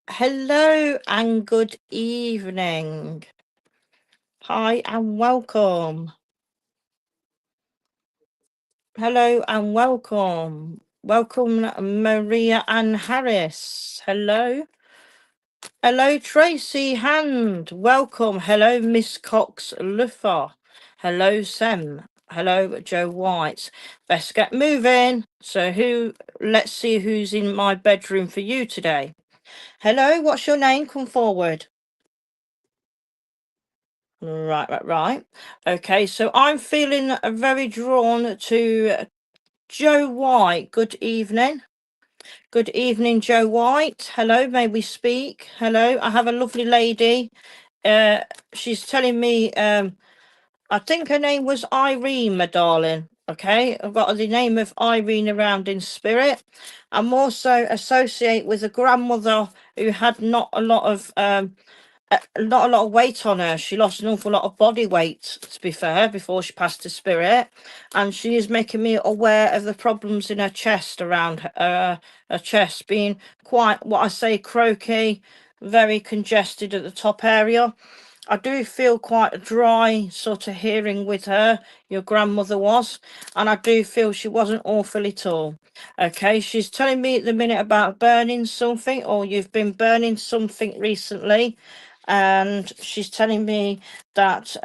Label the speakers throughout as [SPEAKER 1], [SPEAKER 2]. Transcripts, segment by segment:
[SPEAKER 1] Hello and good evening. Hi and welcome. Hello and welcome. Welcome, Maria Ann Harris. Hello. Hello, Tracy Hand. Welcome. Hello, Miss Cox Luffer. Hello, Sem. Hello, Joe White. Let's get moving. Let's see who's in my bedroom for you today. Hello, what's your name? Come forward. Right. Okay, so I'm feeling very drawn to Joe White. Good evening. Good evening, Joe White. Hello, may we speak? Hello, I have a lovely lady. Uh, she's telling me, I think her name was Irene, my darling. Okay, I've got the name of Irene around in spirit. I'm also associate with a grandmother who had not a lot of weight on her. She lost an awful lot of body weight, to be fair, before she passed to spirit. And she is making me aware of the problems in her chest around her chest being quite, what I say, croaky, very congested at the top area. I do feel quite a dry sort of hearing with her, your grandmother was, and I do feel she wasn't awfully tall. Okay, she's telling me at the minute about burning something, or you've been burning something recently, and she's telling me that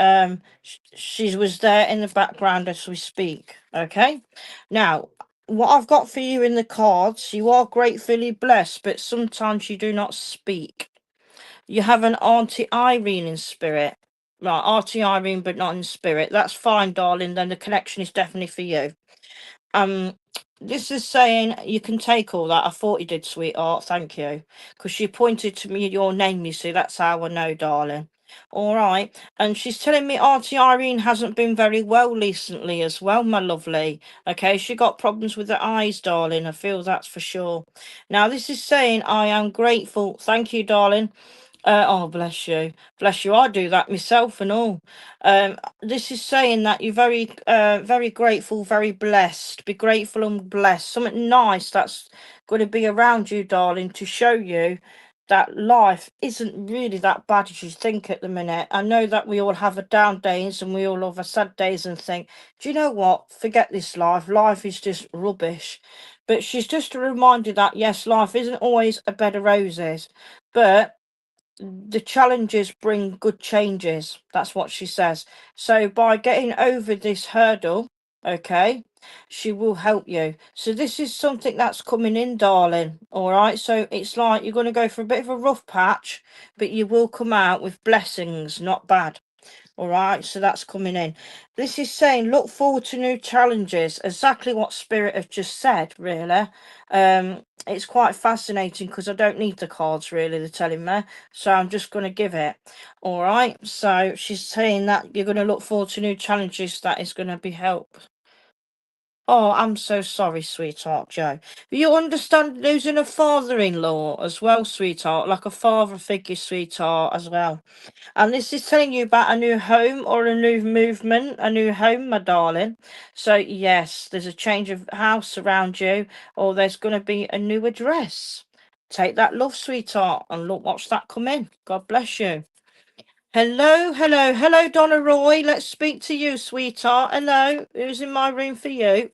[SPEAKER 1] she was there in the background as we speak. Okay, now what I've got for you in the cards, you are gratefully blessed, but sometimes you do not speak. You have an Auntie Irene in spirit. Right, Auntie Irene, but not in spirit. That's fine, darling. Then the connection is definitely for you. Um, this is saying you can take all that. I thought you did, sweetheart. Thank you. Because she pointed to me your name, you see. That's how I know, darling. All right. And she's telling me Auntie Irene hasn't been very well recently as well, my lovely. Okay, she got problems with her eyes, darling. I feel that's for sure. Now, this is saying I am grateful. Thank you, darling. Oh, bless you. Bless you. I do that myself and all. This is saying that you're very grateful, very blessed. Be grateful and blessed. Something nice that's going to be around you, darling, to show you that life isn't really that bad as you think at the minute. I know that we all have a down days and we all have a sad days and think, do you know what? Forget this life. Life is just rubbish. But she's just a reminder that yes, life isn't always a bed of roses. But the challenges bring good changes. That's what she says. So by getting over this hurdle, okay, she will help you. So this is something that's coming in, darling. All right. So it's like you're going to go for a bit of a rough patch, but you will come out with blessings, not bad. All right, so that's coming in. This is saying look forward to new challenges. Exactly what Spirit have just said, really. It's quite fascinating because I don't need the cards really, they're telling me. So I'm just going to give it. All right, so she's saying that you're going to look forward to new challenges that is going to be help. Oh, I'm so sorry, sweetheart Joe. You understand losing a father-in-law as well, sweetheart, like a father figure, sweetheart, as well. And this is telling you about a new home or a new movement, a new home, my darling. So, yes, there's a change of house around you, or there's going to be a new address. Take that, love, sweetheart, and look, watch that come in. God bless you. Hello, Donna Roy. Let's speak to you, sweetheart. Hello, who's in my room for you?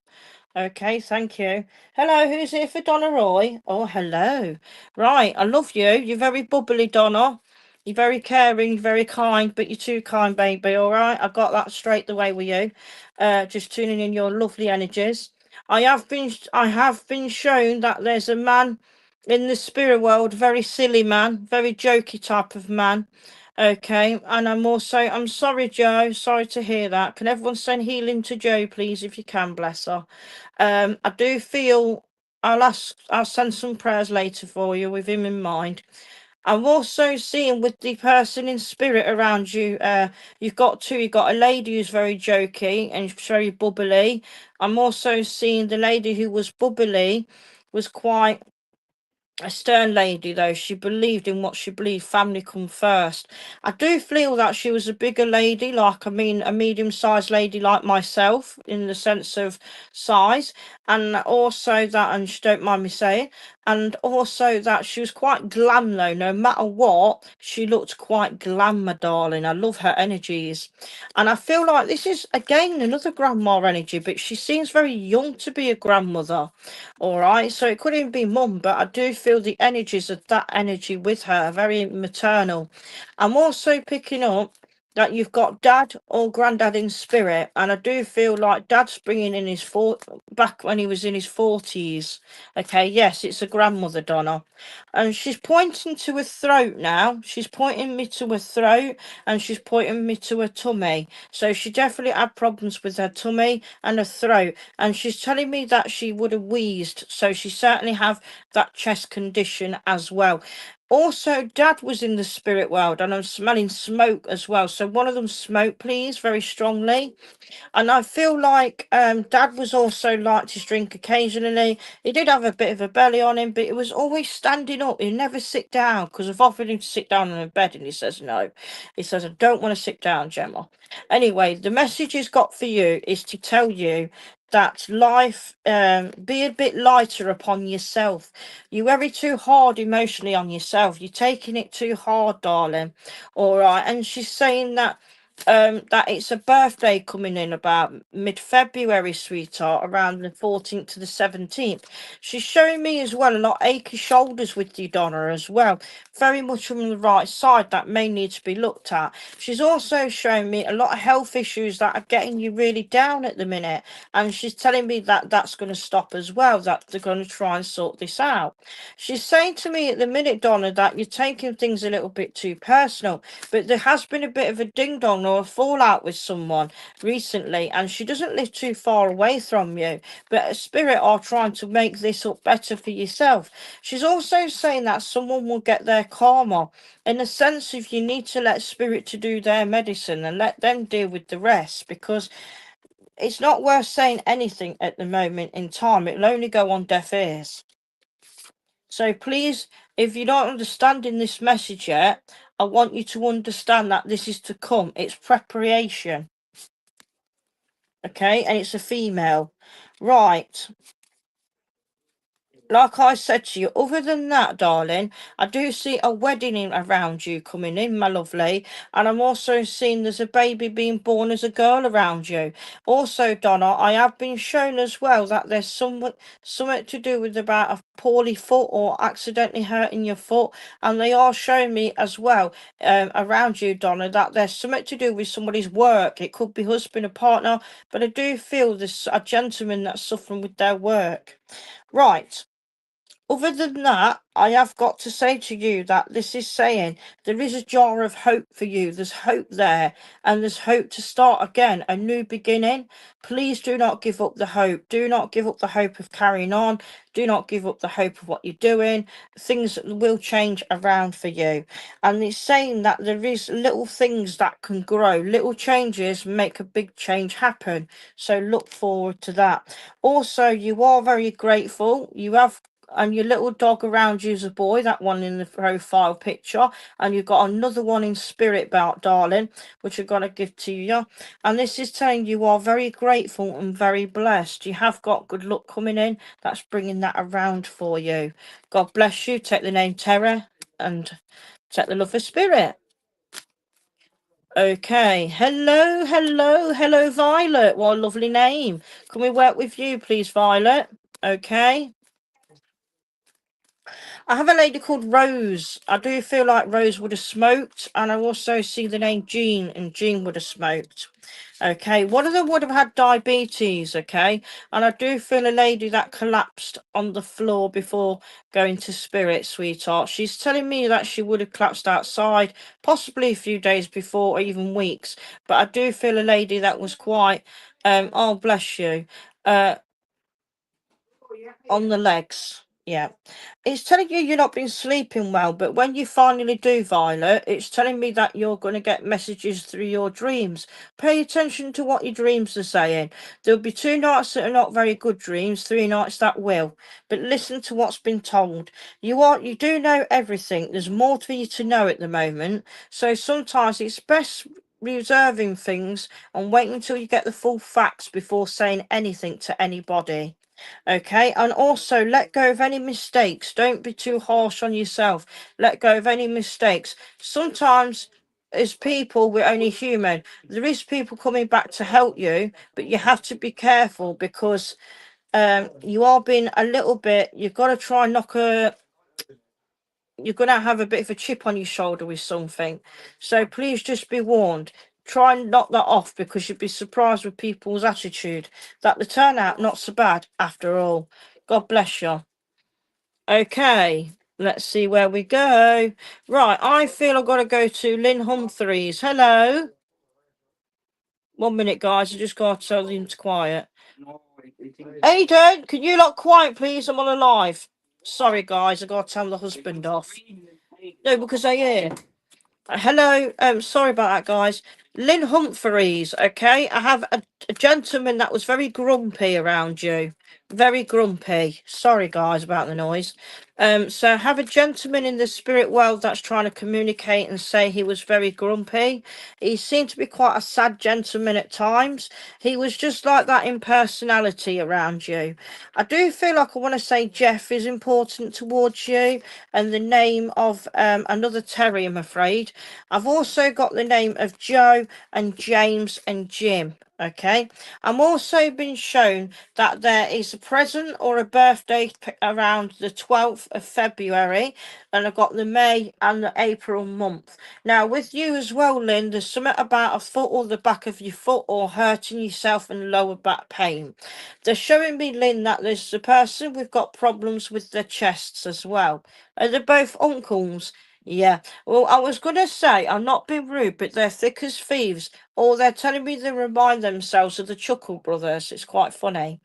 [SPEAKER 1] Okay, thank you. Hello, who's here for Donna Roy? Oh, hello. Right, I love you. You're very bubbly, Donna. You're very caring, you're very kind, but you're too kind, baby. All right, I got that straight the way with you. Just tuning in your lovely energies. I have been shown that there's a man in the spirit world, very silly man, very jokey type of man. Okay, and I'm sorry, Joe. Sorry to hear that. Can everyone send healing to Joe, please, if you can, bless her. I do feel I'll send some prayers later for you with him in mind. I'm also seeing with the person in spirit around you, you've got a lady who's very jokey and very bubbly. I'm also seeing the lady who was bubbly was quite a stern lady, though. She believed in what she believed. Family come first. I do feel that she was a bigger lady, like, I mean, a medium-sized lady like myself, in the sense of size, and also that, and she don't mind me saying, and also that she was quite glam, though. No matter what, she looked quite glam, my darling. I love her energies. And I feel like this is, again, another grandma energy, but she seems very young to be a grandmother. All right, so it could even be mum, but I do feel the energies of that energy with her, very maternal. I'm also picking up that you've got dad or granddad in spirit, and I do feel like dad's bringing in his back when he was in his 40s. Okay, yes, it's a grandmother, Donna, and she's pointing to her throat now. She's pointing me to her throat, and she's pointing me to her tummy. So she definitely had problems with her tummy and her throat, and she's telling me that she would have wheezed, so she certainly have that chest condition as well. Also, dad was in the spirit world, and I'm smelling smoke as well. So one of them smoke, please, very strongly. And I feel like dad was also like to drink occasionally. He did have a bit of a belly on him, but it was always standing up. He'd never sit down, because I've offered him to sit down on a bed and he says no. He says, I don't want to sit down, Gemma. Anyway, the message he's got for you is to tell you that life, be a bit lighter upon yourself. You're very too hard emotionally on yourself. You're taking it too hard, darling. All right. And she's saying that it's a birthday coming in about mid-February, sweetheart, around the 14th to the 17th. She's showing me as well a lot of achy shoulders with you, Donna, as well. Very much from the right side, that may need to be looked at. She's also showing me a lot of health issues that are getting you really down at the minute, and she's telling me that that's going to stop as well, that they're going to try and sort this out. She's saying to me at the minute, Donna, that you're taking things a little bit too personal, but there has been a bit of a ding dong or a fallout with someone recently, and she doesn't live too far away from you, but a spirit are trying to make this up better for yourself. She's also saying that someone will get their karma, in the sense of you need to let spirit to do their medicine and let them deal with the rest, because it's not worth saying anything at the moment in time. It'll only go on deaf ears. So please, if you're not understanding this message yet, I want you to understand that this is to come. It's preparation. Okay, and it's a female. Right. Like I said to you, other than that, darling, I do see a wedding around you coming in, my lovely. And I'm also seeing there's a baby being born as a girl around you. Also, Donna, I have been shown as well that there's something to do with about a poorly foot or accidentally hurting your foot. And they are showing me as well around you, Donna, that there's something to do with somebody's work. It could be husband or partner, but I do feel there's a gentleman that's suffering with their work. Right. Other than that, I have got to say to you that this is saying there is a jar of hope for you. There's hope there, and there's hope to start again, a new beginning. Please do not give up the hope. Do not give up the hope of carrying on. Do not give up the hope of what you're doing. Things will change around for you. And it's saying that there is little things that can grow. Little changes make a big change happen. So look forward to that. Also, you are very grateful. You have, and your little dog around you is a boy, that one in the profile picture, and you've got another one in spirit bout, darling, which I'm going to give to you. And this is telling you are very grateful and very blessed. You have got good luck coming in. That's bringing that around for you. God bless you. Take the name Terra and take the love of spirit. Okay. Hello, hello, hello, Violet. What a lovely name. Can we work with you, please, Violet? Okay. I have a lady called Rose. I do feel like Rose would have smoked, and I also see the name Jean, and Jean would have smoked. Okay, one of them would have had diabetes, okay, and I do feel a lady that collapsed on the floor before going to spirit, sweetheart. She's telling me that she would have collapsed outside, possibly a few days before, or even weeks, but I do feel a lady that was quite, oh, bless you, uh, on the legs. Yeah. It's telling you you're not been sleeping well, but when you finally do, Violet, it's telling me that you're going to get messages through your dreams. Pay attention to what your dreams are saying. There'll be 2 nights that are not very good dreams, 3 nights that will. But listen to what's been told. You do know everything. There's more for you to know at the moment. So sometimes it's best reserving things and waiting until you get the full facts before saying anything to anybody. Okay, and also let go of any mistakes. Don't be too harsh on yourself. Let go of any mistakes. Sometimes, as people, we're only human. There is people coming back to help you, but you have to be careful because you are being a little bit. You've got to try and knock a. You're going to have a bit of a chip on your shoulder with something. So please just be warned. Try and knock that off because you'd be surprised with people's attitude. That the turnout not so bad after all. God bless you. Okay, let's see where we go. Right, I feel I've got to go to Lynn Humphreys. Hello. 1 minute, guys. I just got to tell them to quiet. Aidan, can you lot quiet, please? I'm on a live. Sorry, guys. I got to tell the husband off. No, because I hear. Hello, sorry about that, guys. Lynn Humphreys, okay? I have a gentleman that was very grumpy around you. Very grumpy. Sorry, guys, about the noise. So I have a gentleman in the spirit world that's trying to communicate and say he was very grumpy. He seemed to be quite a sad gentleman at times. He was just like that in personality around you. I do feel like I want to say Jeff is important towards you and the name of another Terry, I'm afraid. I've also got the name of Joe and James and Jim. Okay, I'm also been shown that there is a present or a birthday around the 12th of February, and I've got the May and the April month. Now, with you as well, Lynn, there's something about a foot or the back of your foot or hurting yourself and lower back pain. They're showing me, Lynn, that there's a person we've got problems with their chests as well. Are they both uncles? Yeah. Well, I was going to say, I'm not being rude, but they're thick as thieves. Or they're telling me they remind themselves of the Chuckle Brothers. It's quite funny.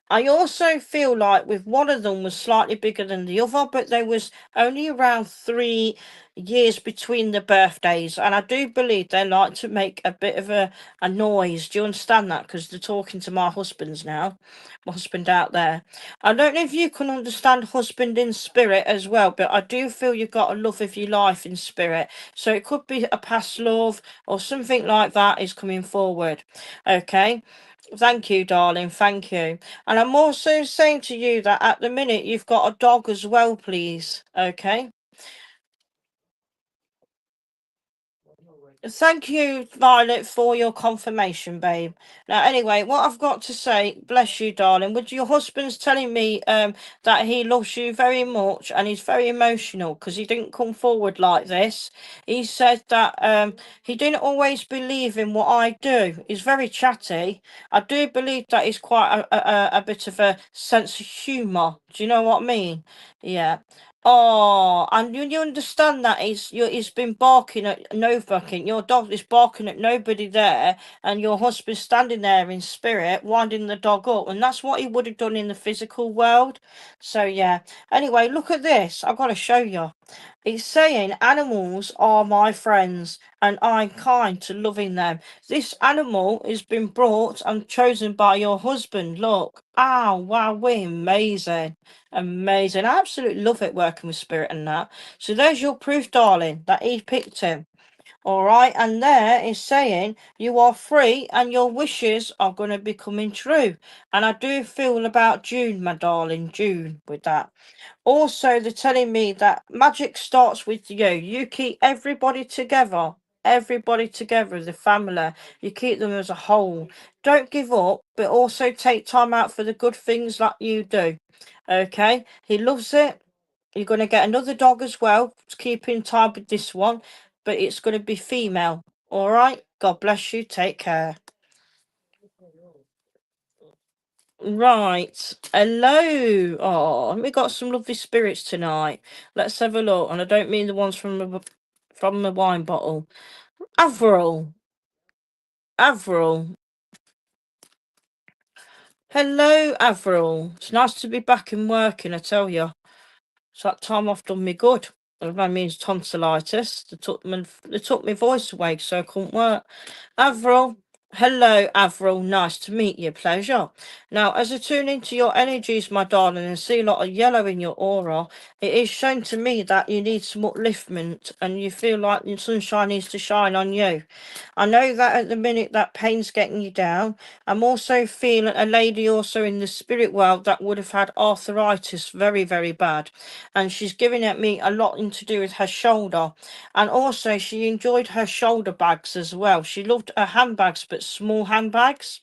[SPEAKER 1] I also feel like with one of them was slightly bigger than the other, but there was only around 3 years between the birthdays. And I do believe they like to make a bit of a noise. Do you understand that? Because they're talking to my husbands now, my husband out there. I don't know if you can understand husband in spirit as well, but I do feel you've got a love of your life in spirit. So it could be a past love or something like that is coming forward. Okay. Thank you, darling. Thank you. And I'm also saying to you that at the minute you've got a dog as well, please. Okay. Thank you, Violet, for your confirmation, babe. Now, anyway, what I've got to say, bless you, darling. Would your husband's telling me that he loves you very much and he's very emotional because he didn't come forward like this. He said that he didn't always believe in what I do. He's very chatty. I do believe that he's quite a bit of a sense of humour. Do you know what I mean? Yeah. Oh, and you understand that he's been barking at no fucking. Your dog is barking at nobody there, and your husband's standing there in spirit, winding the dog up, and that's what he would have done in the physical world. So yeah. Anyway, look at this. I've got to show you. It's saying animals are my friends, and I'm kind to loving them. This animal has been brought and chosen by your husband. Look. Oh, wow, we're amazing. Amazing. I absolutely love it working with spirit and that. So there's your proof, darling, that he picked him. All right. And there is saying you are free and your wishes are going to be coming true. And I do feel about June, my darling, June with that. Also, they're telling me that magic starts with you. You keep everybody together. Everybody together, the family. You keep them as a whole. Don't give up, but also take time out for the good things that you do. Okay? He loves it. You're going to get another dog as well to keep in time with this one, but it's going to be female. All right? God bless you. Take care. Right. Hello. Oh, we got some lovely spirits tonight. Let's have a look. And I don't mean the ones from the wine bottle. Avril. Avril. Hello, Avril. It's nice to be back and working, I tell you. It's that time I've done me good. That means tonsillitis. They took my voice away, so I couldn't work. Avril, hello, Avril. Nice to meet you. Pleasure. Now, as I tune into your energies, my darling, and see a lot of yellow in your aura, it is shown to me that you need some upliftment and you feel like the sunshine needs to shine on you. I know that at the minute that pain's getting you down. I'm also feeling a lady also in the spirit world that would have had arthritis very, very bad. And she's giving at me a lot to do with her shoulder. And also she enjoyed her shoulder bags as well. She loved her handbags, but small handbags.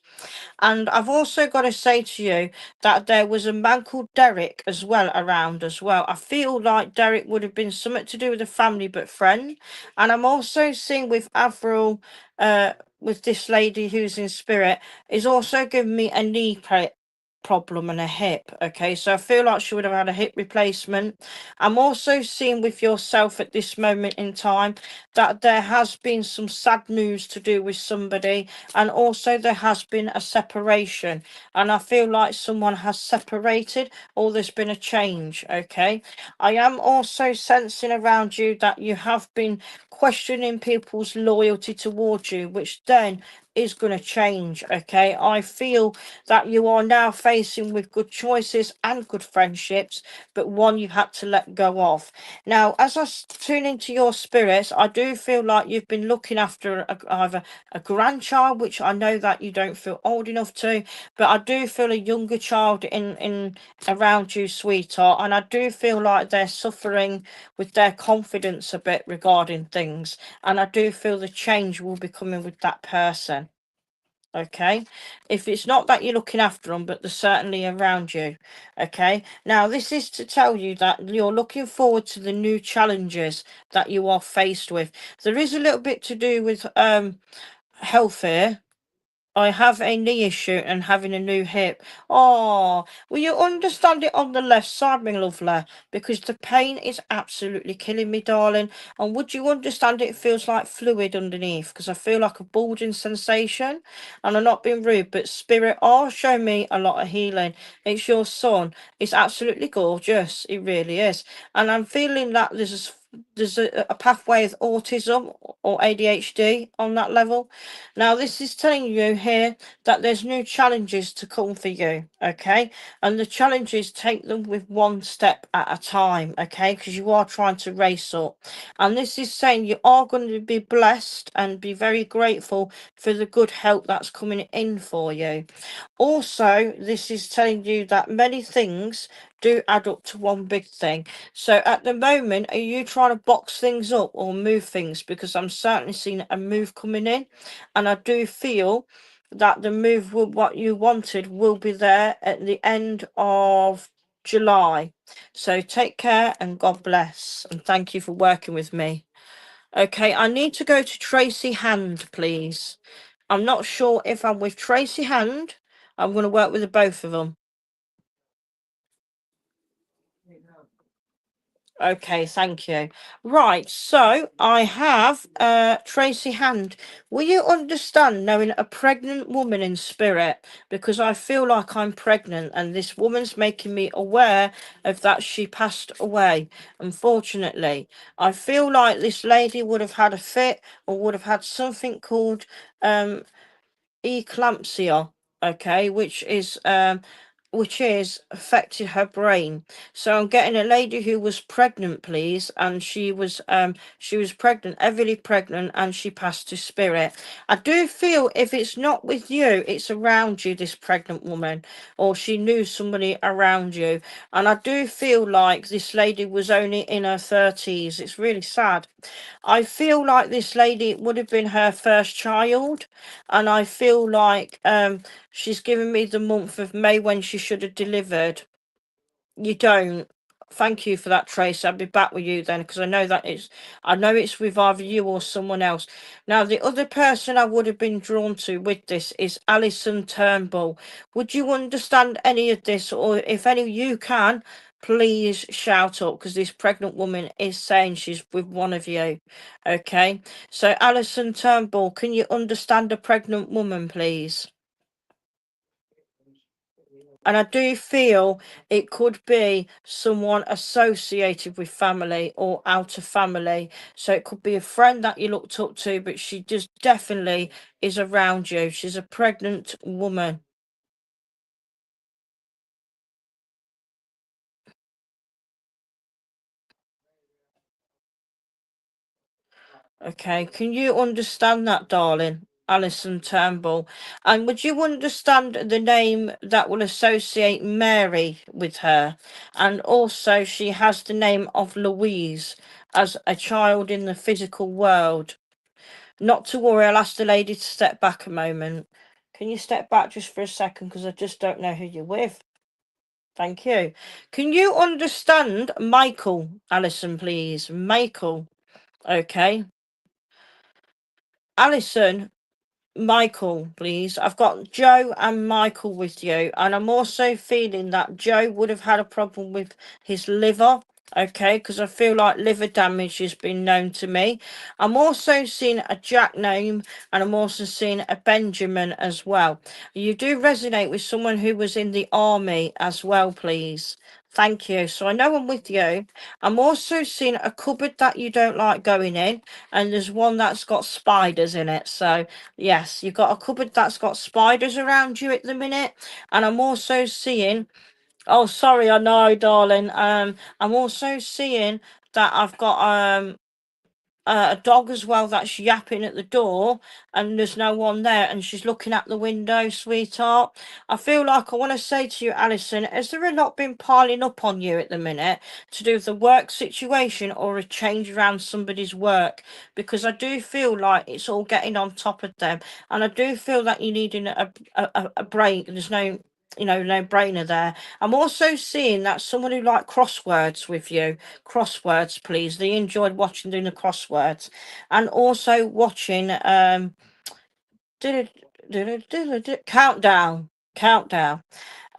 [SPEAKER 1] And I've also got to say to you that there was a man called Derek as well around as well. I feel like Derek would have been something to do with a family but friend. And I'm also seeing with Avril, with this lady who's in spirit, is also giving me a problem and a hip. Okay, so I feel like she would have had a hip replacement. I'm also seeing with yourself at this moment in time that there has been some sad news to do with somebody, and also there has been a separation, and I feel like someone has separated or there's been a change. Okay, I am also sensing around you that you have been questioning people's loyalty towards you, which then is going to change. Okay, I feel that you are now facing with good choices and good friendships, but one you had to let go of. Now, as tune into your spirits, I do feel like you've been looking after either a grandchild, which I know that you don't feel old enough to, but I do feel a younger child in around you, sweetheart, and I do feel like they're suffering with their confidence a bit regarding things, and I do feel the change will be coming with that person. Okay, if it's not that you're looking after them, but they're certainly around you. Okay, now this is to tell you that you're looking forward to the new challenges that you are faced with. There is a little bit to do with health here. I have a knee issue and having a new hip. Oh, will you understand it on the left side, my lovely? Because the pain is absolutely killing me, darling. And would you understand it feels like fluid underneath? Because I feel like a bulging sensation. And I'm not being rude, but spirit are showing me a lot of healing. It's your son. It's absolutely gorgeous. It really is. And I'm feeling that there's a pathway of autism or ADHD on that level. Now, this is telling you here that there's new challenges to come for you, okay? And the challenges, take them with one step at a time, okay? Because you are trying to race up. And this is saying you are going to be blessed and be very grateful for the good help that's coming in for you. Also, this is telling you that many things do add up to one big thing. So at the moment, are you trying to box things up or move things? Because I'm certainly seeing a move coming in, and I do feel that the move with what you wanted will be there at the end of July. So take care and God bless, and thank you for working with me. Okay, I need to go to Tracy Hand, please. I'm not sure if I'm with Tracy Hand. I'm going to work with the both of them. Okay, thank you. Right, so I have Tracy Hand. Will you understand knowing a pregnant woman in spirit? Because I feel like I'm pregnant and this woman's making me aware of that she passed away, unfortunately. I feel like this lady would have had a fit or would have had something called eclampsia, okay, which is affected her brain. So I'm getting a lady who was pregnant, please, and she was pregnant, heavily pregnant, and she passed to spirit. I do feel if it's not with you, it's around you, this pregnant woman, or she knew somebody around you. And I do feel like this lady was only in her 30s. It's really sad. I feel like this lady would have been her first child, and I feel like she's given me the month of May when she should have delivered. You don't. Thank you for that, Trace. I'll be back with you then, because I know it's with either you or someone else. Now, the other person I would have been drawn to with this is Alison Turnbull. Would you understand any of this, or if any of you can, please shout up, because this pregnant woman is saying she's with one of you. Okay, so Alison Turnbull, can you understand a pregnant woman, please? And I do feel it could be someone associated with family or out of family. So it could be a friend that you looked up to, but she just definitely is around you. She's a pregnant woman. Okay, can you understand that, darling? Alison Turnbull. And would you understand the name that will associate Mary with her? And also, she has the name of Louise as a child in the physical world. Not to worry, I'll ask the lady to step back a moment. Can you step back just for a second? Because I just don't know who you're with. Thank you. Can you understand Michael, Alison, please? Michael. Okay. Alison, Michael, please. I've got Joe and Michael with you, and I'm also feeling that Joe would have had a problem with his liver. Okay, because I feel like liver damage has been known to me. I'm also seeing a Jack name, and I'm also seeing a Benjamin as well. You do resonate with someone who was in the army as well, please. Thank you. So I know I'm with you. I'm also seeing a cupboard that you don't like going in, and there's one that's got spiders in it. So yes, you've got a cupboard that's got spiders around you at the minute. And I'm also seeing, oh sorry, I know, darling. I'm also seeing that I've got a dog as well that's yapping at the door, and there's no one there, and she's looking out the window, sweetheart. I feel like I want to say to you, Alison, has there a lot been piling up on you at the minute to do with the work situation or a change around somebody's work? Because I do feel like it's all getting on top of them, and I do feel that you need a break. There's no, no brainer there. I'm also seeing that someone who like crosswords with you. Crosswords, please. They enjoyed watching doing the crosswords, and also watching countdown. Countdown.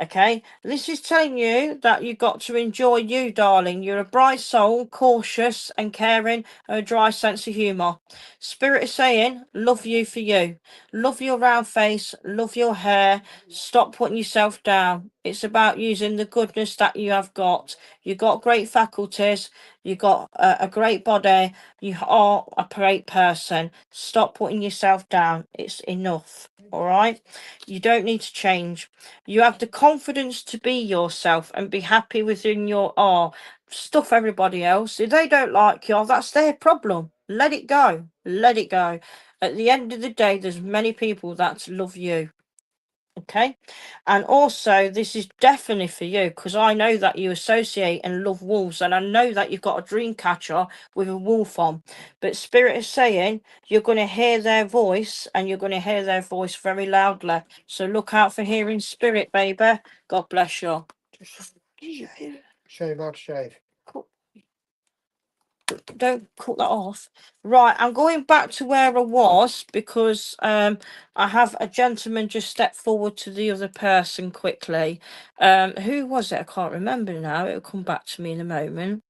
[SPEAKER 1] Okay, this is telling you that you've got to enjoy you, darling. You're a bright soul, cautious and caring, and a dry sense of humour. Spirit is saying, love you for you. Love your round face, love your hair. Stop putting yourself down. It's about using the goodness that you have got. You've got great faculties. You've got a great body. You are a great person. Stop putting yourself down. It's enough. All right. You don't need to change. You have the confidence to be yourself and be happy within your are. Stuff everybody else. If they don't like you, that's their problem. Let it go. Let it go. At the end of the day, there's many people that love you. Okay. And also, this is definitely for you because I know that you associate and love wolves, and I know that you've got a dream catcher with a wolf on. But Spirit is saying you're going to hear their voice, and you're going to hear their voice very loudly. So look out for hearing Spirit, baby. God bless you.
[SPEAKER 2] Shave, I'd shave.
[SPEAKER 1] Don't cut that off. Right, I'm going back to where I was because I have a gentleman just step forward to the other person quickly. Who was it? I can't remember now. It'll come back to me in a moment.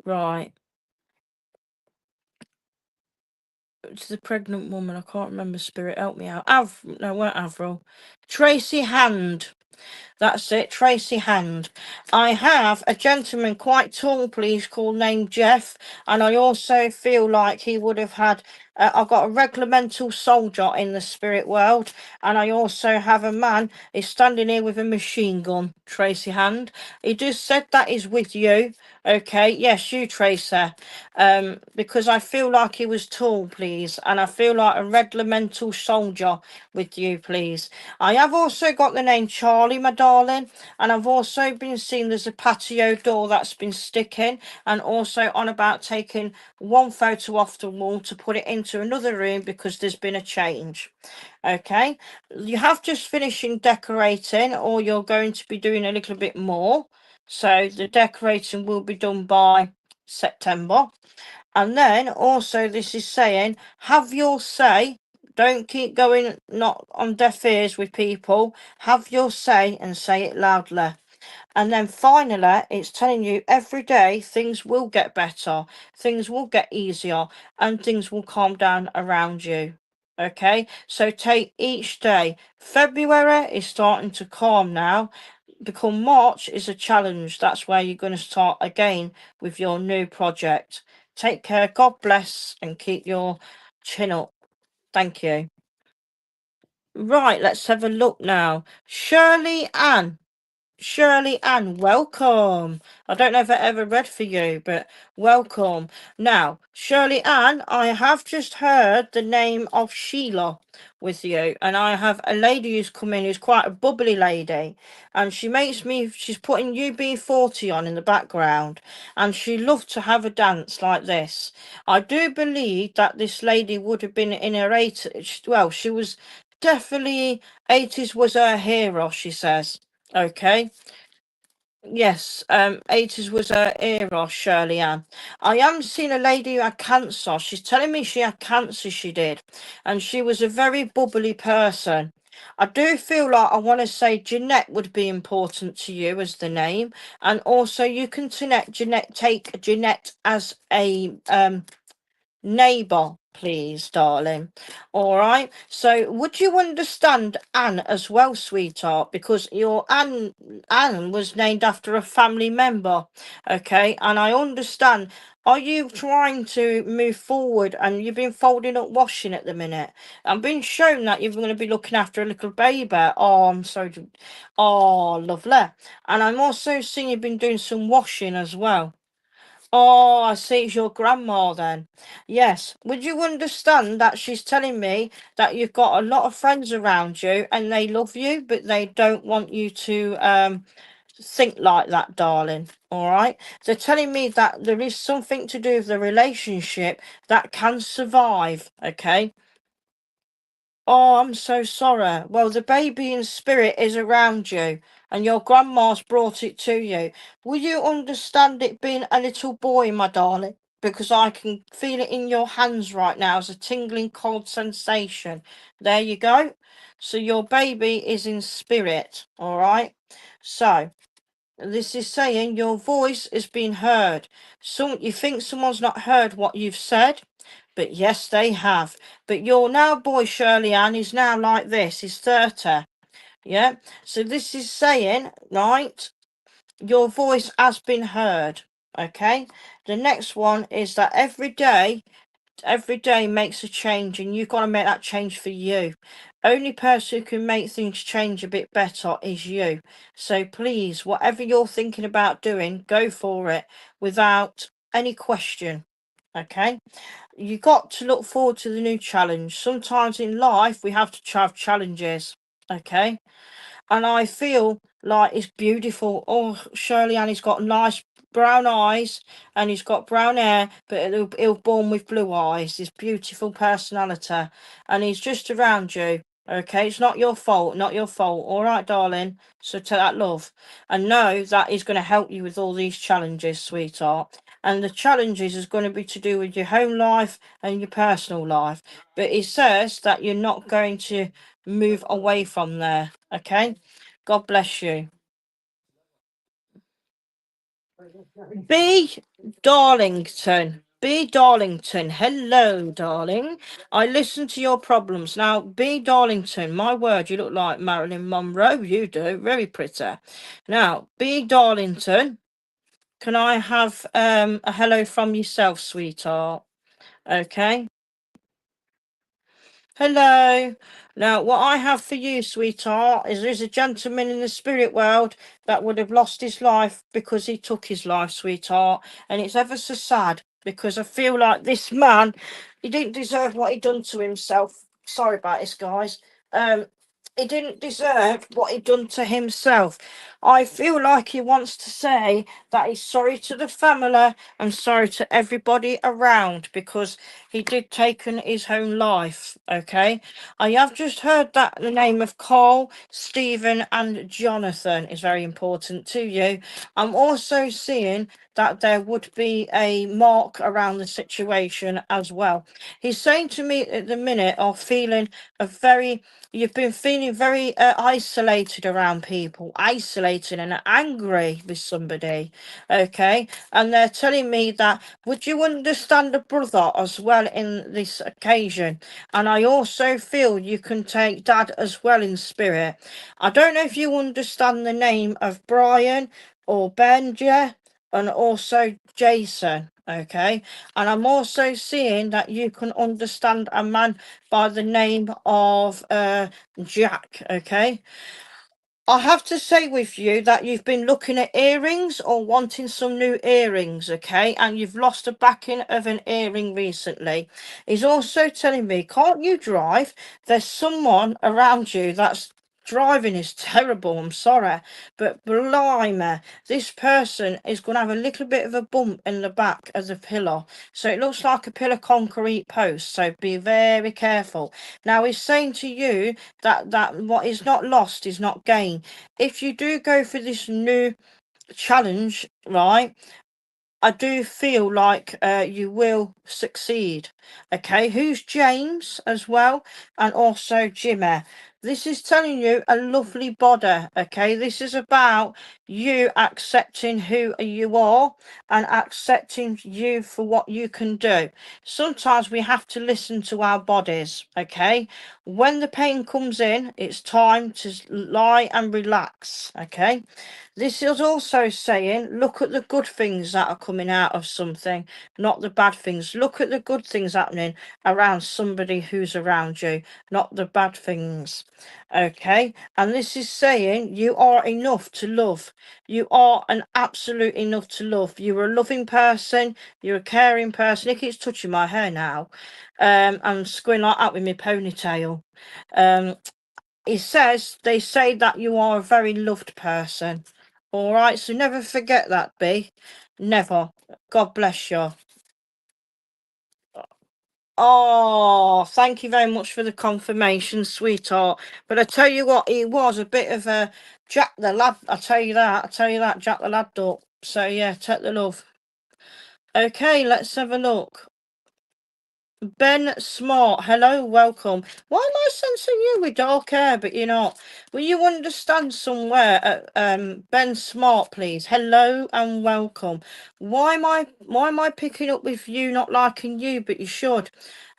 [SPEAKER 1] Right. To the pregnant woman, I can't remember. Spirit, help me out. No, weren't Avril. Tracy Hand. That's it, Tracy Hand. I have a gentleman quite tall, please, called named Jeff, and I also feel like he would have had. I've got a regimental soldier in the spirit world, and I also have a man is standing here with a machine gun. Tracy Hand. He just said that is with you. Okay, yes, you, Tracer. Because I feel like he was tall, please, and I feel like a regimental soldier with you, please. I have also got the name Charlie, my darling, and I've also been seeing there's a patio door that's been sticking, and also on about taking one photo off the wall to put it into another room because there's been a change. Okay, you have just finishing decorating, or you're going to be doing a little bit more. So the decorating will be done by September. And then also this is saying, have your say. Don't keep going not on deaf ears with people. Have your say and say it loudly. And then finally, it's telling you every day things will get better, things will get easier, and things will calm down around you. Okay, so take each day. February is starting to calm now. Become March is a challenge. That's where you're going to start again with your new project. Take care. God bless and keep your chin up. Thank you. Right, let's have a look now. Shirley Ann, welcome. I don't know if I ever read for you, but welcome. Now, Shirley Ann, I have just heard the name of Sheila with you, and I have a lady who's come in who's quite a bubbly lady, and she's putting UB40 on in the background, and she loved to have a dance like this. I do believe that this lady would have been in her 80s. Well, she was definitely 80s was her hero, she says. Okay. Yes, 80s was her era, Shirley Ann. I am seeing a lady who had cancer. She's telling me she had cancer, she did. And she was a very bubbly person. I do feel like I want to say Jeanette would be important to you as the name. And also you can take Jeanette as a neighbour, please, darling. All right. So, would you understand Anne as well, sweetheart? Because your Anne was named after a family member. Okay, and I understand. Are you trying to move forward and you've been folding up washing at the minute? I'm being shown that you're going to be looking after a little baby. Oh, I'm sorry. Oh, lovely. And I'm also seeing you've been doing some washing as well. Oh, I see it's your grandma then. Yes. Would you understand that she's telling me that you've got a lot of friends around you and they love you, but they don't want you to think like that, darling. All right. They're telling me that there is something to do with the relationship that can survive. Okay. Oh, I'm so sorry. Well, the baby in spirit is around you, and your grandma's brought it to you. Will you understand it being a little boy, my darling? Because I can feel it in your hands right now as a tingling cold sensation. There you go. So your baby is in spirit, all right? So this is saying your voice is being heard. You think someone's not heard what you've said, but yes, they have. But your now boy Shirley Ann is now like this. He's 30. Yeah. So this is saying, right, your voice has been heard. Okay. The next one is that every day makes a change, and you've got to make that change for you. Only person who can make things change a bit better is you. So please, whatever you're thinking about doing, go for it without any question. Okay, you got to look forward to the new challenge. Sometimes in life we have to have challenges. Okay, and I feel like it's beautiful. Oh, Shirley Ann, he's got nice brown eyes and he's got brown hair, but he'll born with blue eyes. His beautiful personality, and he's just around you. Okay, it's not your fault, not your fault. All right, darling. So take that love and know that he's going to help you with all these challenges, sweetheart. And the challenges is going to be to do with your home life and your personal life. But he says that you're not going to move away from there. Okay. God bless you. B. Darlington. B. Darlington. Hello, darling. I listen to your problems. Now, B. Darlington, my word, you look like Marilyn Monroe. You do. Very pretty. Now, B. Darlington, can I have a hello from yourself, sweetheart? Okay. Hello. Now, what I have for you, sweetheart, is there's a gentleman in the spirit world that would have lost his life because he took his life, sweetheart. And it's ever so sad because I feel like this man, he didn't deserve what he done to himself. Sorry about this, guys. Um, he didn't deserve what he done to himself. I feel like he wants to say that he's sorry to the family and sorry to everybody around because he did taken his own life. Okay, I have just heard that the name of Carl, Stephen, and Jonathan is very important to you. I'm also seeing that there would be a mark around the situation as well. He's saying to me at the minute, or feeling a very, you've been feeling very isolated around people, isolated and angry with somebody. Okay. And they're telling me that, would you understand a brother as well in this occasion? And I also feel you can take dad as well in spirit. I don't know if you understand the name of Brian or Benja, and also Jason. Okay. And I'm also seeing that you can understand a man by the name of Jack. Okay. I have to say with you that you've been looking at earrings or wanting some new earrings, okay? And you've lost the backing of an earring recently. He's also telling me, can't you drive? There's someone around you that's driving is terrible. I'm sorry. But blimey, this person is going to have a little bit of a bump in the back of the pillar. So it looks like a pillar concrete post. So be very careful. Now he's saying to you that what is not lost is not gained. If you do go for this new challenge, right, I do feel like you will succeed. Okay, who's James as well, and also Jimmy. This is telling you a lovely body. Okay, this is about you accepting who you are and accepting you for what you can do. Sometimes we have to listen to our bodies. Okay, when the pain comes in, it's time to lie and relax. Okay. This is also saying, look at the good things that are coming out of something, not the bad things. Look at the good things happening around somebody who's around you, not the bad things. Okay. And this is saying you are enough to love. You are an absolute enough to love. You're a loving person. You're a caring person. It keeps touching my hair now. I'm squinting like that with my ponytail. He says, they say that you are a very loved person. All right, so never forget that, B. Never. God bless you. Oh, thank you very much for the confirmation, sweetheart. But I tell you what, he was a bit of a Jack the lad. I tell you that. I tell you that, Jack the lad duck. So yeah, take the love. Okay, let's have a look. Ben Smart, hello, welcome. Why am I sensing you with dark hair, but you're not? Will you understand somewhere? Ben Smart, please. Hello and welcome. Why am I picking up with you not liking you, but you should?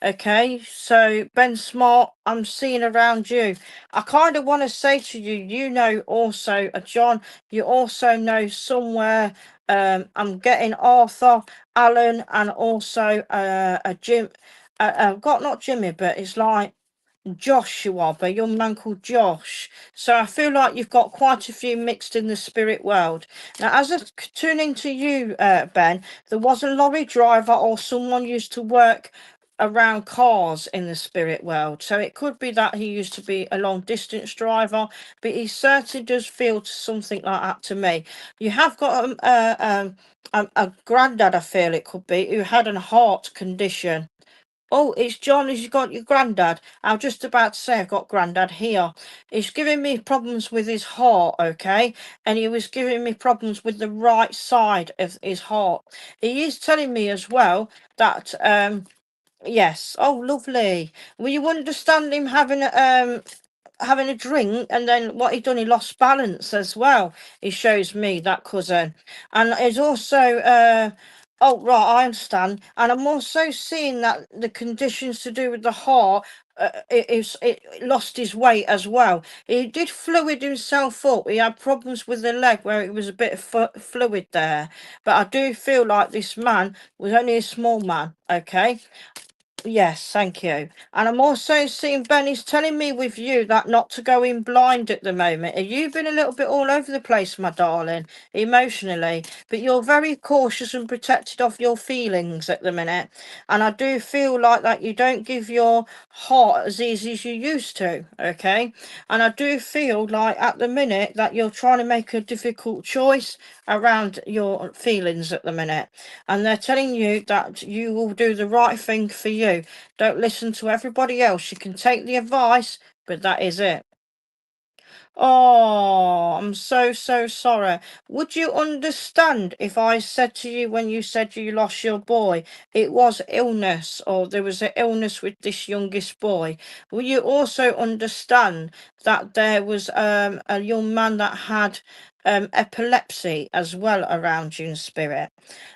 [SPEAKER 1] Okay, so Ben Smart, I'm seeing around you. I kind of want to say to you, you know, also, John, you also know somewhere. I'm getting Arthur, Alan, and also a Jim. I've got not Jimmy, but it's like Joshua, a young man called Josh. So I feel like you've got quite a few mixed in the spirit world. Now, as I tune into you, Ben, there was a lorry driver or someone used to work around cars in the spirit world. So it could be that he used to be a long distance driver, but he certainly does feel something like that to me. You have got a granddad, I feel it could be, who had a heart condition. Oh, it's John. Has you got your granddad? I was just about to say I've got granddad here. He's giving me problems with his heart, okay? And he was giving me problems with the right side of his heart. He is telling me as well that yes. Oh, lovely. Will you understand him having a drink, and then what he done, he lost balance as well. He shows me that cousin. And it's also oh right, I understand. And I'm also seeing that the conditions to do with the heart, it lost his weight as well. He did fluid himself up. He had problems with the leg where it was a bit of fluid there. But I do feel like this man was only a small man. Okay. Yes, thank you. And I'm also seeing Benny's telling me with you that not to go in blind at the moment. Have you been a little bit all over the place, my darling, emotionally? But you're very cautious and protected of your feelings at the minute. And I do feel like that you don't give your heart as easy as you used to, okay? And I do feel like at the minute that you're trying to make a difficult choice around your feelings at the minute. And they're telling you that you will do the right thing for you. Don't listen to everybody else. You can take the advice, but that is it. Oh, I'm so, so sorry. Would you understand if I said to you when you said you lost your boy, it was illness or there was an illness with this youngest boy? Will you also understand that there was a young man that had epilepsy as well around you in spirit?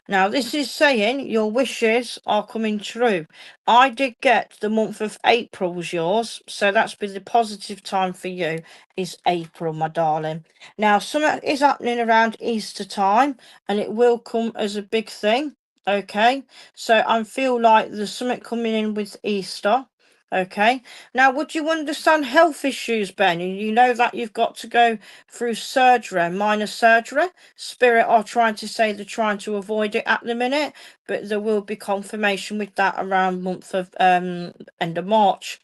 [SPEAKER 1] Now, this is saying your wishes are coming true. I did get the month of April was yours, so that's been the positive time for you is April, my darling. Now, something is happening around Easter time, and it will come as a big thing. Okay, so I feel like there's something coming in with Easter. Okay, now would you understand health issues, Ben? And you know that you've got to go through surgery, minor surgery. Spirit are trying to say they're trying to avoid it at the minute, but there will be confirmation with that around month of end of March.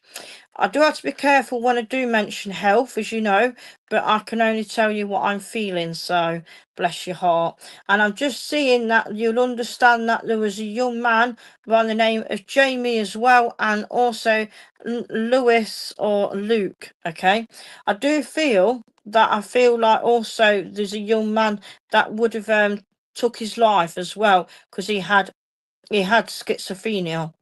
[SPEAKER 1] I do have to be careful when I do mention health, as you know, but I can only tell you what I'm feeling, so bless your heart. And I'm just seeing that you'll understand that there was a young man by the name of Jamie as well, and also Lewis or Luke, okay? I do feel that I feel like also there's a young man that would have took his life as well because he had schizophrenia.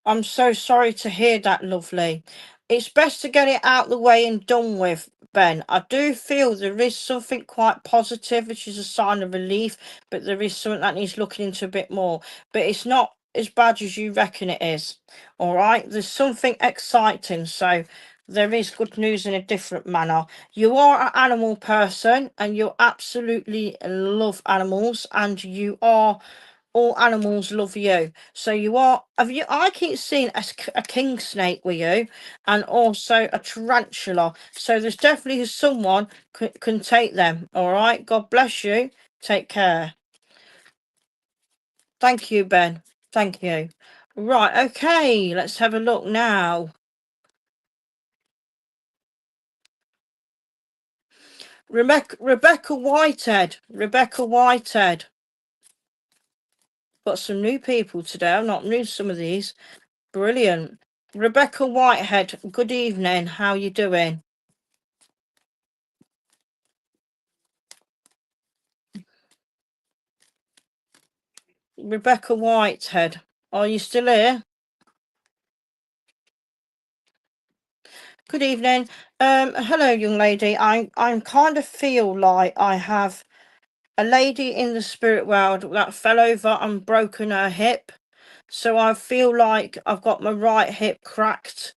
[SPEAKER 1] I'm so sorry to hear that, lovely. It's best to get it out the way and done with, Ben. I do feel there is something quite positive, which is a sign of relief, but there is something that needs looking into a bit more. But it's not as bad as you reckon it is. All right, there's something exciting, so there is good news in a different manner. You are an animal person, and you absolutely love animals, and you are all animals love you. So you are, have you, I keep seeing a king snake with you and also a tarantula. So there's definitely someone can take them. All right. God bless you. Take care. Thank you, Ben. Thank you. Right. Okay. Let's have a look now. Rebecca Whitehead. Rebecca Whitehead. Got some new people today. I've not knew some of these. Brilliant. Rebecca Whitehead, good evening. How you doing? Rebecca Whitehead, are you still here? Good evening. Hello, young lady. I kind of feel like I have a lady in the spirit world that fell over and broken her hip. So I feel like I've got my right hip cracked.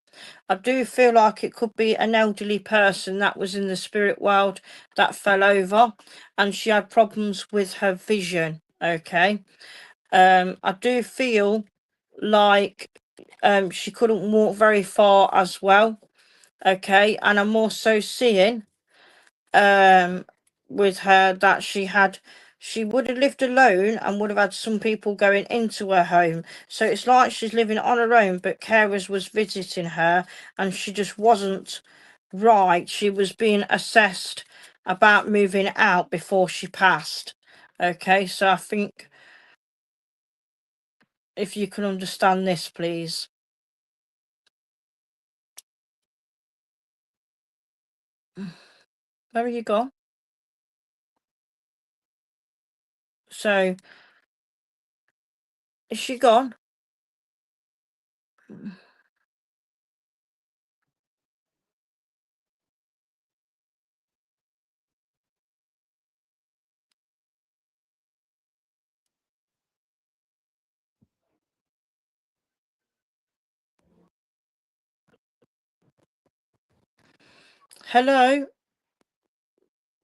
[SPEAKER 1] I do feel like it could be an elderly person that was in the spirit world that fell over and she had problems with her vision. Okay. I do feel like she couldn't walk very far as well. Okay, and I'm also seeing um with her that she would have lived alone and would have had some people going into her home. So it's like she's living on her own, but carers was visiting her and she just wasn't right. She was being assessed about moving out before she passed. Okay, so I think if you can understand this, please. Where are you gone? So is she gone? Hello,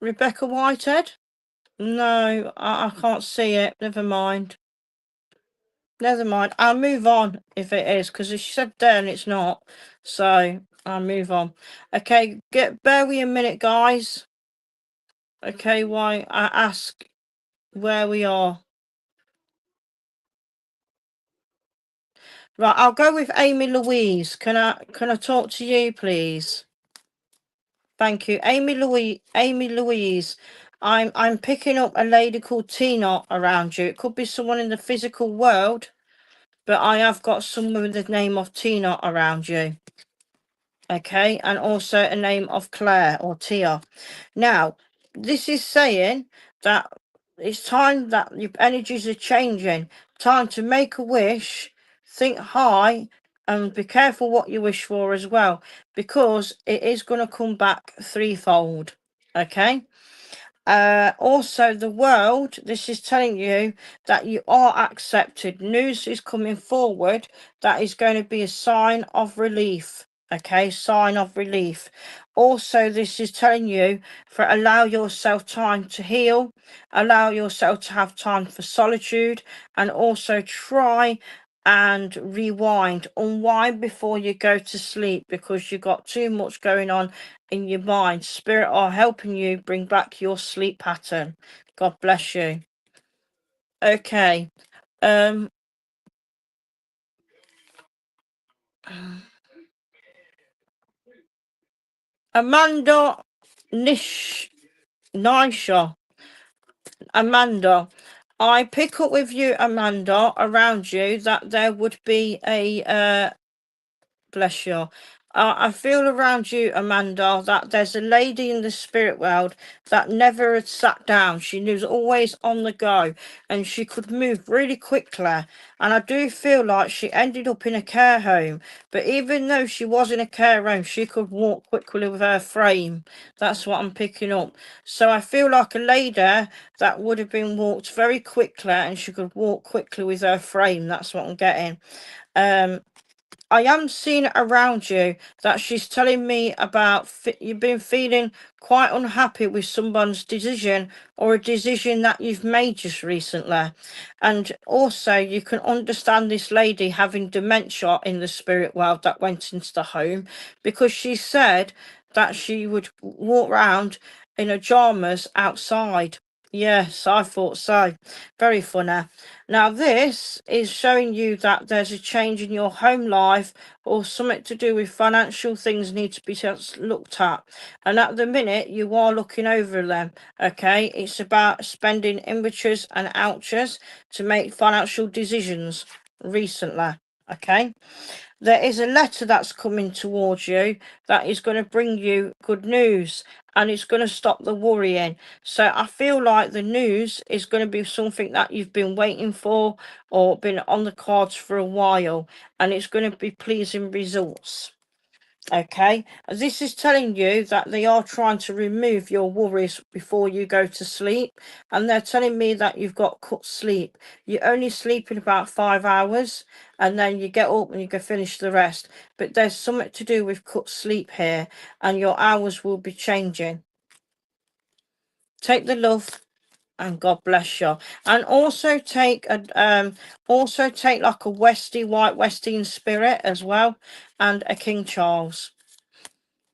[SPEAKER 1] Rebecca Whitehead? No, I can't see it. Never mind. Never mind. I'll move on if it is, because she said there and it's not. So I'll move on. Okay, bear with me a minute, guys. Okay, why I ask where we are. Right, I'll go with Amy Louise. Can I talk to you, please? Thank you. Amy Louise. I'm picking up a lady called Tina around you. It could be someone in the physical world, but I have got someone with the name of Tina around you. Okay, and also a name of Claire or Tia. Now, this is saying that it's time that your energies are changing. Time to make a wish, think high, and be careful what you wish for as well, because it is going to come back threefold. Okay. Also, the world, this is telling you that you are accepted. News is coming forward that is going to be a sign of relief. Okay, sign of relief. Also, this is telling you for allow yourself time to heal, allow yourself to have time for solitude, and also try and unwind before you go to sleep, because you've got too much going on in your mind. Spirit are helping you bring back your sleep pattern. God bless you. Okay. Um Amanda Nisha. Amanda. I pick up with you, Amanda, around you that there would be a bless you. I feel around you, Amanda, that there's a lady in the spirit world that never had sat down. She was always on the go, and she could move really quickly. And I do feel like she ended up in a care home. But even though she was in a care home, she could walk quickly with her frame. That's what I'm picking up. So I feel like a lady that would have been walked very quickly, and she could walk quickly with her frame. That's what I'm getting. I am seeing around you that she's telling me about you've been feeling quite unhappy with someone's decision, or a decision that you've made just recently. And also, you can understand this lady having dementia in the spirit world that went into the home, because she said that she would walk around in her pajamas outside. Yes, I thought so. Very funny. Now, this is showing you that there's a change in your home life, or something to do with financial things need to be looked at. And at the minute, you are looking over them. Okay, it's about spending inventories and ouches to make financial decisions recently. Okay. There is a letter that's coming towards you that is going to bring you good news, and it's going to stop the worrying. So I feel like the news is going to be something that you've been waiting for, or been on the cards for a while, and it's going to be pleasing results. Okay, this is telling you that they are trying to remove your worries before you go to sleep, and they're telling me that you've got cut sleep. You only sleep in about 5 hours, and then you get up and you can finish the rest. But there's something to do with cut sleep here, and your hours will be changing. Take the love, and God bless you. And also take like a white Westie spirit as well, and a King Charles.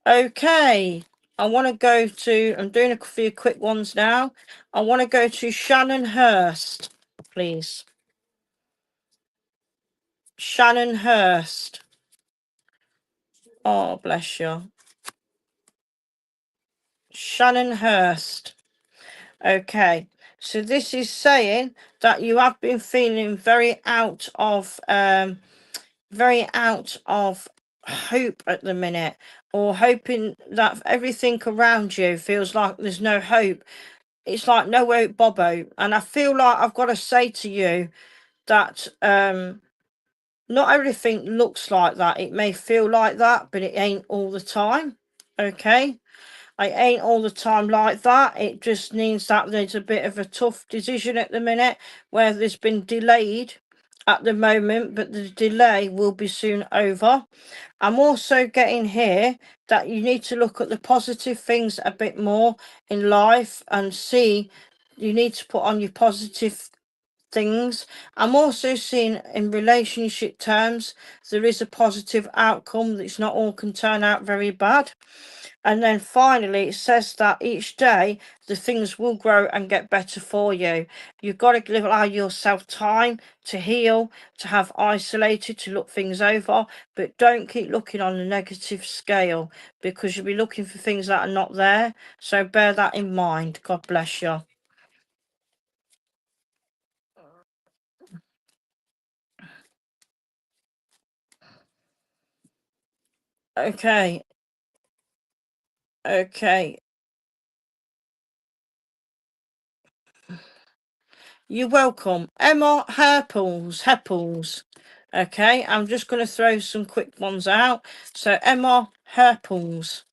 [SPEAKER 1] Okay, I want to go to, I'm doing a few quick ones now. I want to go to Shannon Hurst, please. Shannon Hurst. Oh, bless you. Shannon Hurst. Okay, so this is saying that you have been feeling very out of hope at the minute, or hoping that everything around you feels like there's no hope. It's like no hope, Bobo. And I feel like I've got to say to you that not everything looks like that. It may feel like that, but it ain't all the time. Okay? I ain't all the time like that. It just means that there's a bit of a tough decision at the minute, where there's been delayed at the moment, but the delay will be soon over. I'm also getting here that you need to look at the positive things a bit more in life, and see you need to put on your positive things. I'm also seeing in relationship terms there is a positive outcome. That's not all can turn out very bad. And then finally, it says that each day the things will grow and get better for you. You've got to allow yourself time to heal, to have isolated, to look things over, but don't keep looking on the negative scale, because you'll be looking for things that are not there. So bear that in mind. God bless you. Okay. Okay. You're welcome. Emma Herples. Okay, I'm just going to throw some quick ones out. So, Emma Herples.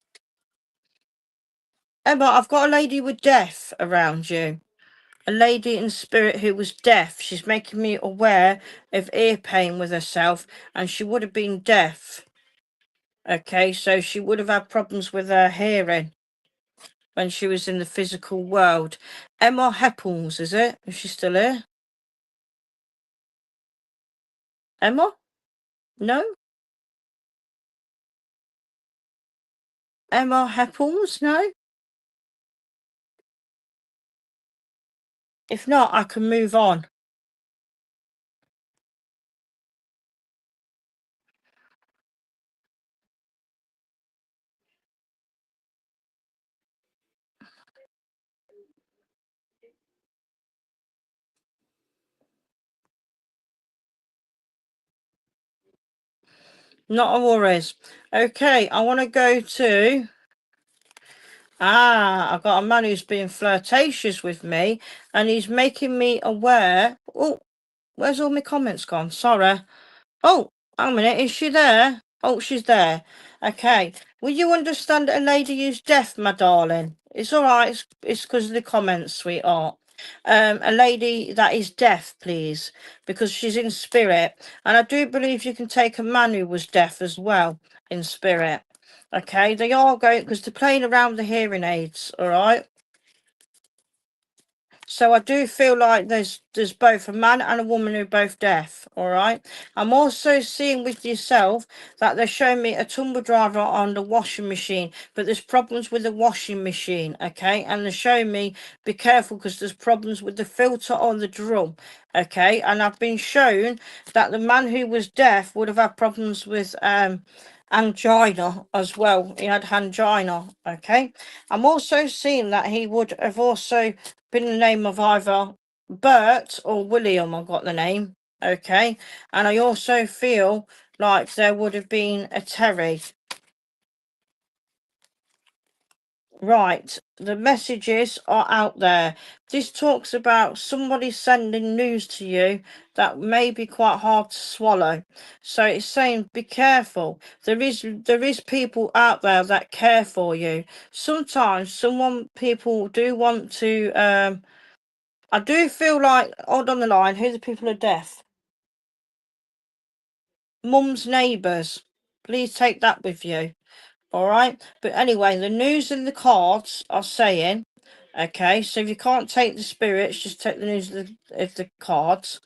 [SPEAKER 1] Emma, I've got a lady with death around you. A lady in spirit who was deaf. She's making me aware of ear pain with herself, and she would have been deaf. Okay, so she would have had problems with her hearing when she was in the physical world. Emma Heppels, is it? Is she still here? Emma? No? Emma Heppels? No? If not, I can move on. Not a worries. Okay, I want to go to... I've got a man who's being flirtatious with me, and he's making me aware... Oh, where's all my comments gone? Sorry. Oh, hang a minute, is she there? Oh, she's there. Okay. Will you understand a lady who's deaf, my darling? It's all right. It's because of the comments, sweetheart. A lady that is deaf, please, because she's in spirit. And I do believe you can take a man who was deaf as well in spirit. Okay, they are going, because they're playing around with the hearing aids, all right? So I do feel like there's both a man and a woman who are both deaf, all right? I'm also seeing with yourself that they're showing me a tumble dryer on the washing machine, but there's problems with the washing machine, okay? And they're showing me, be careful because there's problems with the filter on the drum, okay? And I've been shown that the man who was deaf would have had problems with angina as well. He had angina, okay? I'm also seeing that he would have also been the name of either Bert or William. I got the name, okay? And I also feel like there would have been a Terry. Right, the messages are out there. This talks about somebody sending news to you that may be quite hard to swallow. So it's saying be careful. There is people out there that care for you. Sometimes people do want to I do feel like, hold on the line, who the people are deaf? Mum's neighbours. Please take that with you. All right. But anyway, the news and the cards are saying, okay, so if you can't take the spirits, just take the news of the cards.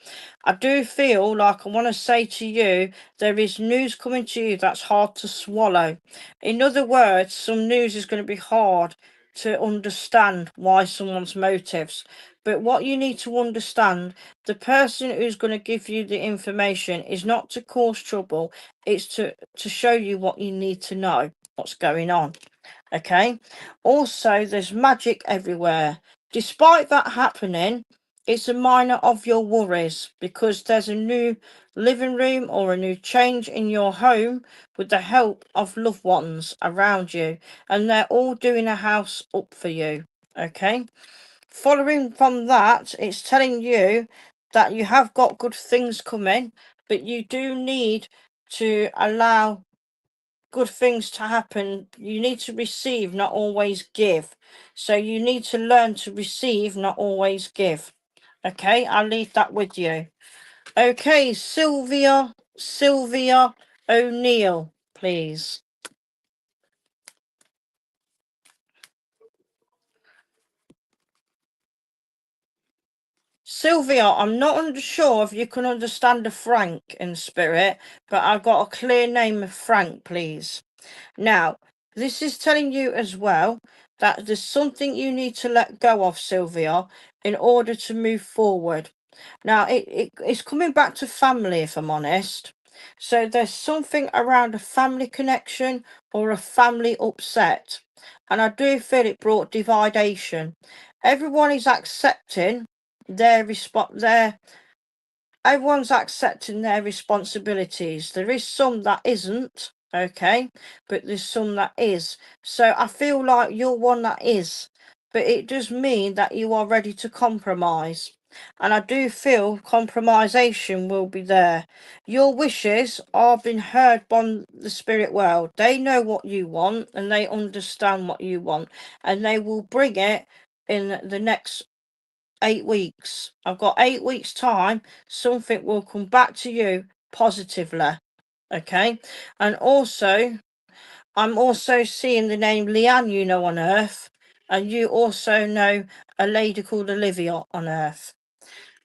[SPEAKER 1] I do feel like I want to say to you, there is news coming to you that's hard to swallow. In other words, some news is going to be hard to understand why someone's motives. But what you need to understand, the person who's going to give you the information is not to cause trouble, it's to show you what you need to know, what's going on. Okay. Also, there's magic everywhere. Despite that happening, it's a minor of your worries because there's a new living room or a new change in your home with the help of loved ones around you, and they're all doing a house up for you. Okay. Following from that, it's telling you that you have got good things coming, but you do need to allow good things to happen. You need to receive, not always give. So you need to learn to receive, not always give. Okay, I'll leave that with you. Okay, Sylvia O'Neill, please. Sylvia, I'm not sure if you can understand a Frank in spirit, but I've got a clear name of Frank, please. Now, this is telling you as well that there's something you need to let go of, Sylvia, in order to move forward. Now, it's coming back to family, if I'm honest. So there's something around a family connection or a family upset. And I do feel it brought dividation. Everyone is accepting everyone's accepting their responsibilities. There is some that isn't, okay, but there's some that is. So I feel like you're one that is, but it does mean that you are ready to compromise. And I do feel compromisation will be there. Your wishes are being heard by the spirit world. They know what you want and they understand what you want, and they will bring it in the next 8 weeks. I've got 8 weeks' time. Something will come back to you positively. Okay. And also, I'm also seeing the name Leanne, you know, on Earth. And you also know a lady called Olivia on Earth.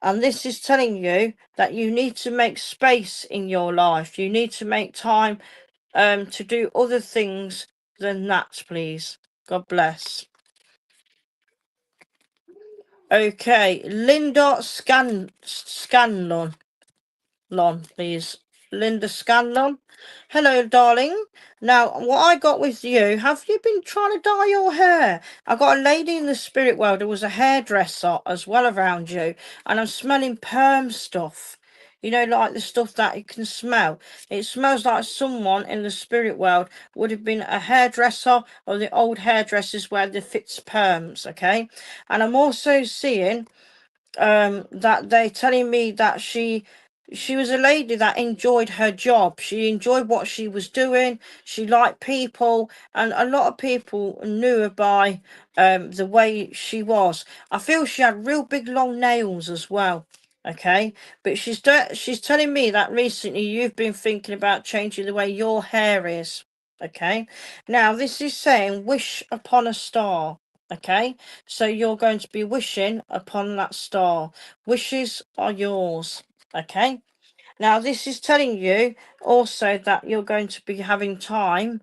[SPEAKER 1] And this is telling you that you need to make space in your life. You need to make time to do other things than that, please. God bless. Okay, Linda Scanlon. Please. Linda Scanlon. Hello, darling. Now, what I got with you, have you been trying to dye your hair? I got a lady in the spirit world who was a hairdresser as well around you, and I'm smelling perm stuff. You know, like the stuff that you can smell. It smells like someone in the spirit world would have been a hairdresser, or the old hairdressers where they fits perms, okay? And I'm also seeing that they're telling me that she was a lady that enjoyed her job. She enjoyed what she was doing. She liked people, and a lot of people knew her by the way she was. I feel she had real big long nails as well. Okay, but she's telling me that recently you've been thinking about changing the way your hair is. Okay, now this is saying wish upon a star. Okay, so you're going to be wishing upon that star. Wishes are yours. Okay. Now this is telling you also that you're going to be having time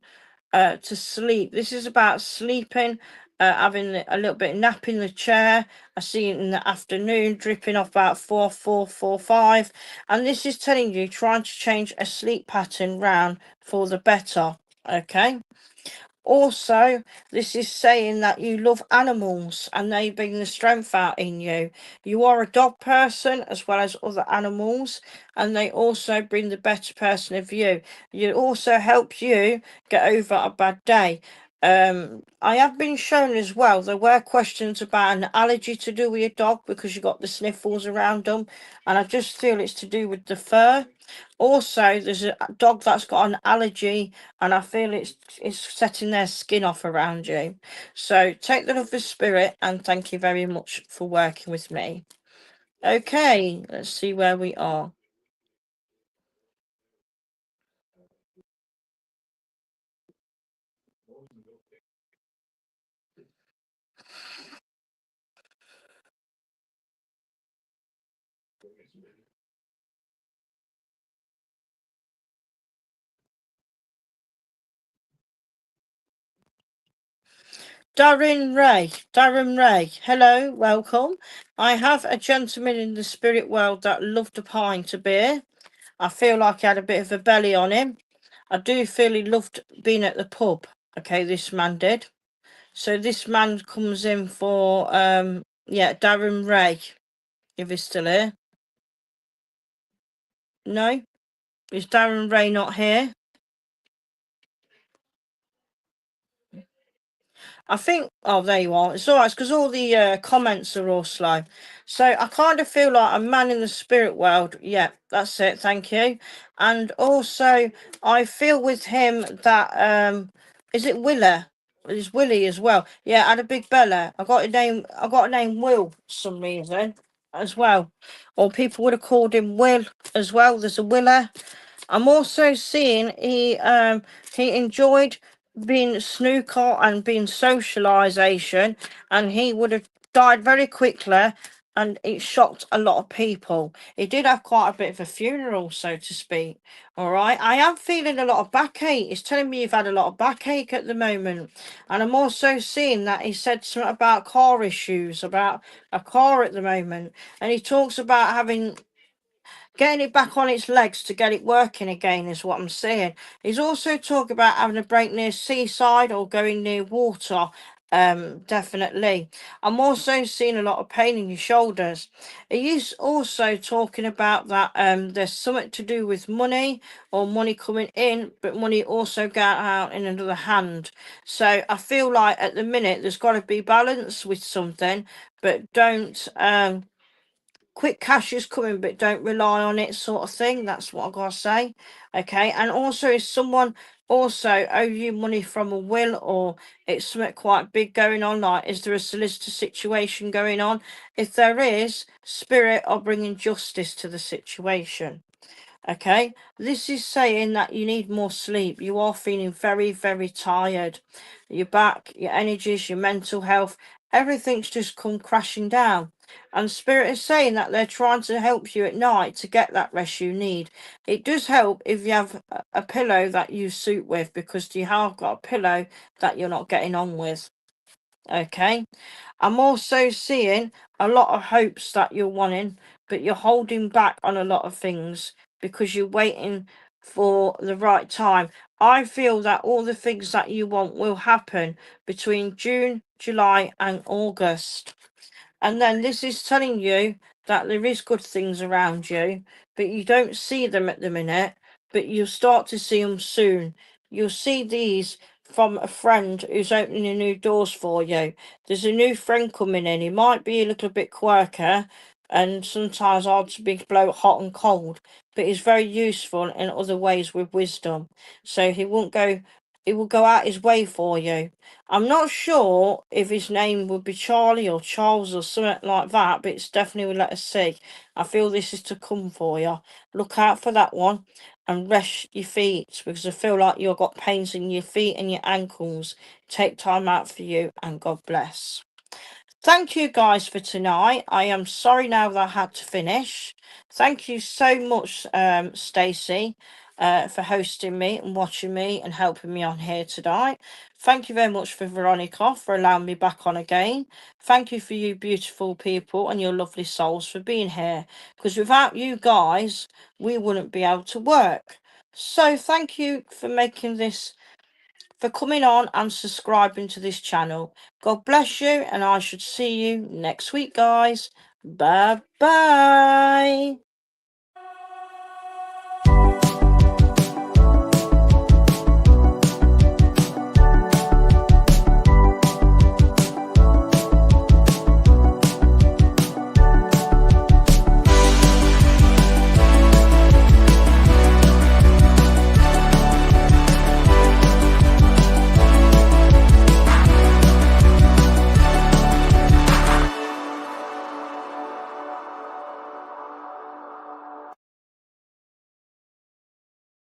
[SPEAKER 1] to sleep. This is about sleeping, having a little bit of nap in the chair. I see it in the afternoon, dripping off about 4, 4, 4, 5. And this is telling you trying to change a sleep pattern round for the better. Okay. Also, this is saying that you love animals and they bring the strength out in you. You are a dog person as well as other animals, and they also bring the better person of you. It also helps you get over a bad day. I have been shown as well, there were questions about an allergy to do with your dog because you got the sniffles around them, and I just feel it's to do with the fur. Also, there's a dog that's got an allergy, and I feel it's setting their skin off around you. So take the love of spirit, and thank you very much for working with me. Okay, let's see where we are. Darren Ray, hello, welcome. I have a gentleman in the spirit world that loved a pint of beer. I feel like he had a bit of a belly on him. I do feel he loved being at the pub. Okay, this man did. So this man comes in for yeah, Darren Ray, if he's still here. No? Is Darren Ray not here? I think, oh, there you are. It's all right, it's because all the comments are all slow. So I kind of feel like a man in the spirit world. Yeah, that's it. Thank you. And also, I feel with him that, is it Willa? It's Willie as well. Yeah, I had a big belly. I got a name Will for some reason as well. Or people would have called him Will as well. There's a Willa. I'm also seeing he enjoyed being snooker and being socialization, and he would have died very quickly, and it shocked a lot of people. He did have quite a bit of a funeral, so to speak. All right, I am feeling a lot of backache. It's telling me you've had a lot of backache at the moment, and I'm also seeing that he said something about car issues, about a car at the moment, and he talks about having getting it back on its legs to get it working again is what I'm saying. He's also talking about having a break near seaside or going near water. Definitely. I'm also seeing a lot of pain in your shoulders. Are you also talking about that there's something to do with money or money coming in, but money also going out in another hand? So I feel like at the minute there's got to be balance with something, but don't quick cash is coming, but don't rely on it, sort of thing. That's what I gotta say. Okay. And also, if someone also owe you money from a will, or it's something quite big going on, like is there a solicitor situation going on? If there is, spirit are bringing justice to the situation. Okay, this is saying that you need more sleep. You are feeling very, very tired. Your back, your energies, your mental health, everything's just come crashing down. And Spirit is saying that they're trying to help you at night to get that rest you need. It does help if you have a pillow that you suit with, because you have got a pillow that you're not getting on with. Okay. I'm also seeing a lot of hopes that you're wanting, but you're holding back on a lot of things because you're waiting for the right time. I feel that all the things that you want will happen between June, July, and August. And then this is telling you that there is good things around you, but you don't see them at the minute, but you'll start to see them soon. You'll see these from a friend who's opening new doors for you. There's a new friend coming in. He might be a little bit quirky and sometimes hard to be blow hot and cold, but he's very useful in other ways with wisdom. So he will go out his way for you. I'm not sure if his name would be Charlie or Charles or something like that, but it's definitely let us see. I feel this is to come for you. Look out for that one and rest your feet, because I feel like you've got pains in your feet and your ankles. Take time out for you, and God bless. Thank you guys for tonight. I am sorry now that I had to finish. Thank you so much, Stacey, for hosting me and watching me and helping me on here tonight. Thank you very much for Veronica for allowing me back on again. Thank you for you beautiful people and your lovely souls for being here. Because without you guys, we wouldn't be able to work. So thank you for making this, for coming on and subscribing to this channel. God bless you, and I should see you next week, guys. Bye bye.